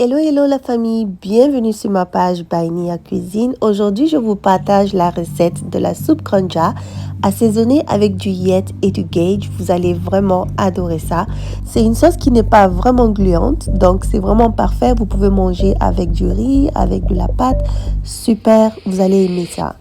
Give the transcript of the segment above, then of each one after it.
Hello hello la famille, bienvenue sur ma page By Nia Cuisine. Aujourd'hui je vous partage la recette de la soupe Kronja assaisonnée avec du yet et du gage. Vous allez vraiment adorer ça. C'est une sauce qui n'est pas vraiment gluante, donc c'est vraiment parfait. Vous pouvez manger avec du riz, avec de la pâte. Super, vous allez aimer ça.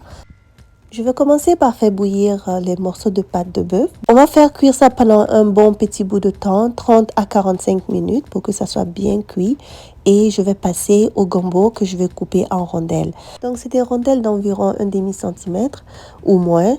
Je vais commencer par faire bouillir les morceaux de pâte de bœuf. On va faire cuire ça pendant un bon petit bout de temps, 30 à 45 minutes pour que ça soit bien cuit. Et je vais passer au gombo que je vais couper en rondelles. Donc c'est des rondelles d'environ 1,5 cm ou moins.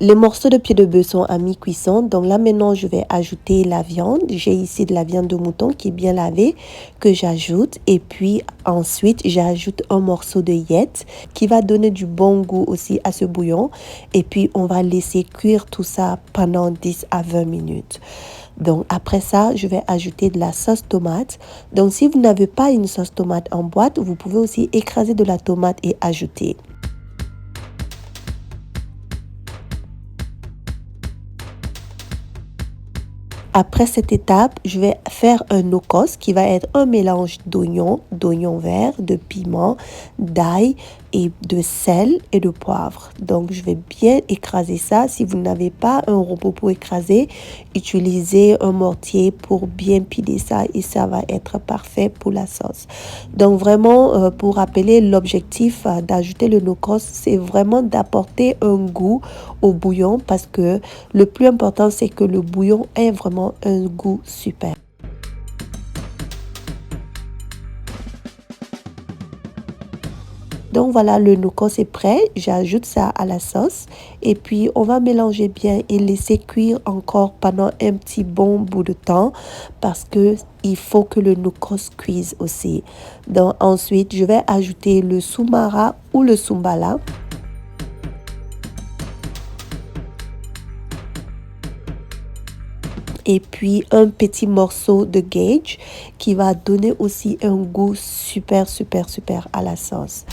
Les morceaux de pied de bœuf sont à mi-cuisson. Donc là maintenant je vais ajouter la viande. J'ai ici de la viande de mouton qui est bien lavée que j'ajoute. Et puis ensuite j'ajoute un morceau de yet qui va donner du bon goût aussi à ce bouillon. Et puis on va laisser cuire tout ça pendant 10 à 20 minutes. Donc après ça, je vais ajouter de la sauce tomate. Donc si vous n'avez pas une sauce tomate en boîte, vous pouvez aussi écraser de la tomate et ajouter. Après cette étape, je vais faire un no-cost qui va être un mélange d'oignons verts, de piment, d'ail et de sel et de poivre. Donc, je vais bien écraser ça. Si vous n'avez pas un robot pour écraser, utilisez un mortier pour bien piler ça et ça va être parfait pour la sauce. Donc, vraiment, pour rappeler l'objectif d'ajouter le no-cost, c'est vraiment d'apporter un goût au bouillon parce que le plus important, c'est que le bouillon ait vraiment un goût super. Donc voilà, le no-cost est prêt. J'ajoute ça à la sauce et puis on va mélanger bien et laisser cuire encore pendant un petit bon bout de temps parce que il faut que le no-cost cuise aussi. Donc ensuite, je vais ajouter le soumara ou le soumbala. Et puis un petit morceau de gage qui va donner aussi un goût super à la sauce.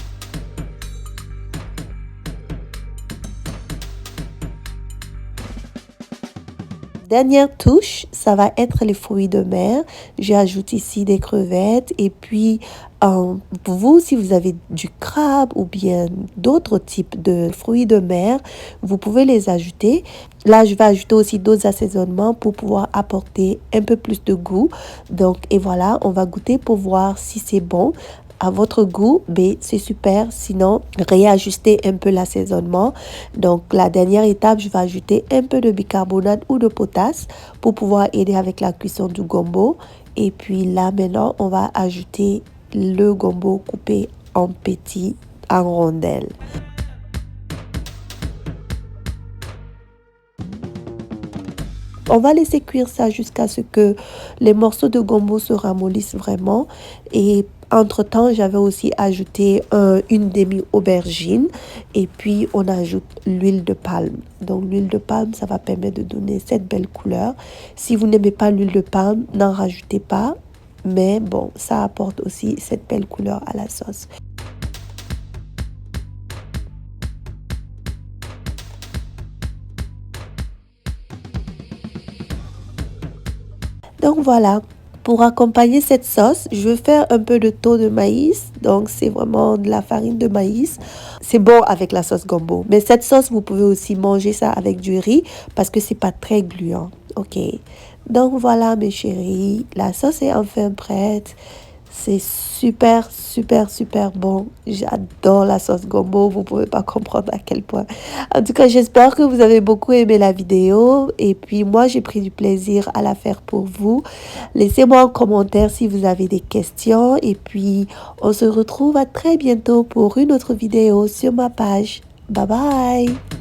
Dernière touche, ça va être les fruits de mer. J'ajoute ici des crevettes et puis vous, si vous avez du crabe ou bien d'autres types de fruits de mer, vous pouvez les ajouter. Là, je vais ajouter aussi d'autres assaisonnements pour pouvoir apporter un peu plus de goût. Donc, et voilà, on va goûter pour voir si c'est bon. À votre goût, mais c'est super. Sinon, réajustez un peu l'assaisonnement. Donc, la dernière étape, je vais ajouter un peu de bicarbonate ou de potasse pour pouvoir aider avec la cuisson du gombo. Et puis là, maintenant, on va ajouter le gombo coupé en petits, en rondelles. On va laisser cuire ça jusqu'à ce que les morceaux de gombo se ramollissent vraiment. Et entre-temps, j'avais aussi ajouté une demi-aubergine. Et puis, on ajoute l'huile de palme. Donc, l'huile de palme, ça va permettre de donner cette belle couleur. Si vous n'aimez pas l'huile de palme, n'en rajoutez pas. Mais bon, ça apporte aussi cette belle couleur à la sauce. Donc voilà, pour accompagner cette sauce, je vais faire un peu de thon de maïs. Donc c'est vraiment de la farine de maïs. C'est bon avec la sauce gombo. Mais cette sauce, vous pouvez aussi manger ça avec du riz parce que c'est pas très gluant. Ok. Donc voilà mes chéris, la sauce est enfin prête. C'est super bon. J'adore la sauce gombo. Vous pouvez pas comprendre à quel point. En tout cas, j'espère que vous avez beaucoup aimé la vidéo. Et puis, moi, j'ai pris du plaisir à la faire pour vous. Laissez-moi un commentaire si vous avez des questions. Et puis, on se retrouve à très bientôt pour une autre vidéo sur ma page. Bye bye!